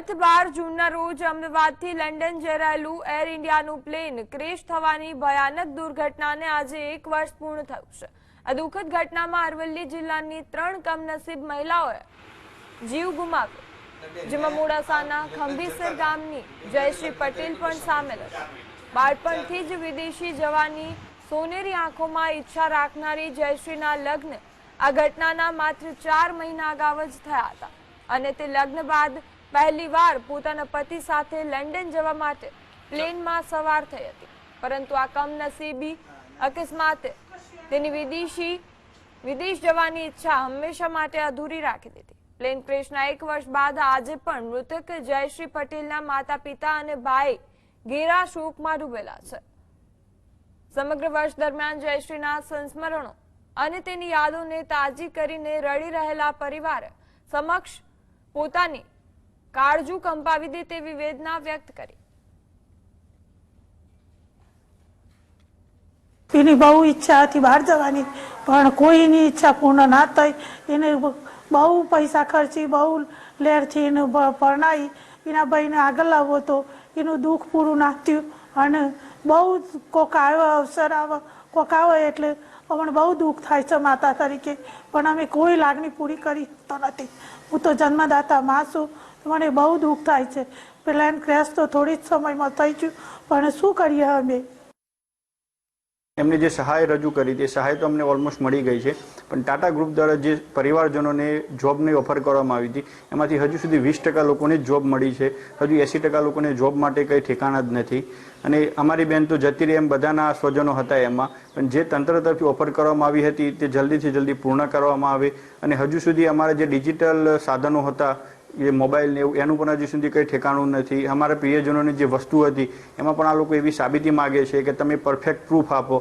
ગત 12 જૂનના રોજ અમદાવાદથી લંડન જઈ રહેલું એર ઇન્ડિયાનું પ્લેન ક્રેશ થવાની ભયાનક દુર્ઘટનાને આજે 1 વર્ષ પૂર્ણ થયું છે। આ દુઃખદ ઘટનામાં અરવલ્લી જિલ્લાની 3 કમનસીબ મહિલાઓએ જીવ ગુમાવ્યો, જેમાં મોડાસાના ખંભીસર ગામની જયશ્રી પટેલ પણ સામેલ હતા। બાળપણથી જ વિદેશી જવાની સોનેરી આંખોમાં ઈચ્છા રાખનારી જયશ્રીના લગ્ન આ ઘટનાના માત્ર 4 મહિના અગાઉ જ થયા હતા અને તે લગ્ન બાદ પહેલીવાર પોતાના પતિ સાથે લંડન જવા માટે પ્લેનમાં સવાર થઈ હતી, પરંતુ આ કમનસીબી અકસ્માતે તેની વિદેશ જવાની ઈચ્છા હંમેશા માટે અધૂરી રાખી દીધી। પ્લેન ક્રેશના 1 વર્ષ બાદ આજે પણ મૃતક જયશ્રી પટેલના માતા પિતા અને ભાઈ ઘેરા શોકમાં ડૂબેલા છે। સમગ્ર વર્ષ દરમિયાન જયશ્રીના સંસ્મરણો અને તેની યાદોને તાજી કરીને રડી રહેલા પરિવાર સમક્ષ પોતાની કાળજુ કંપાવી દે તેવી વેદના વ્યક્ત કરી। એની બહુ ઈચ્છા હતી બહાર જવાની, પણ કોઈની ઈચ્છા પૂર્ણ ના થઈ। એને બહુ પૈસા ખર્ચી, બહુ લેરથી એને પરણાવી, એના ભાઈને આગળ લાવવો તો એનું દુઃખ પૂરું ના થયું અને બહુ કોક આવ્યો અવસર આવે, કોક આવે એટલે અમને બહુ દુઃખ થાય છે માતા તરીકે, પણ અમે કોઈ લાગણી પૂરી કરી તો નથી। હું તો જન્મદાતા માં છું, મને બહુ દુઃખ થાય છે। પ્લેન ક્રેશ તો થોડી જ સમયમાં થઈ ગયું, પણ શું કરીએ અમે? એમને જે સહાય રજૂ કરી તે સહાય તો અમને ઓલમોસ્ટ મળી ગઈ છે, પણ ટાટા ગ્રુપ દ્વારા જે પરિવારજનોને જોબની ઓફર કરવામાં આવી હતી એમાંથી હજુ સુધી 20% લોકોને જોબ મળી છે, હજુ 80% લોકોને જોબ માટે કંઈ ઠેકાણા જ નથી। અને અમારી બેન તો જતી રહી એમ બધાના સ્વજનો હતા એમાં, પણ જે તંત્ર તરફથી ઓફર કરવામાં આવી હતી તે જલ્દીથી જલ્દી પૂર્ણ કરવામાં આવે અને હજુ સુધી અમારા જે ડિજિટલ સાધનો હતા એ મોબાઈલ ને એવું એનું પણ હજુ સુધી કંઈ ઠેકાણું નથી। અમારા પ્રિયજનોની જે વસ્તુ હતી એમાં પણ આ લોકો એવી સાબિતી માગે છે કે તમે પરફેક્ટ પ્રૂફ આપો,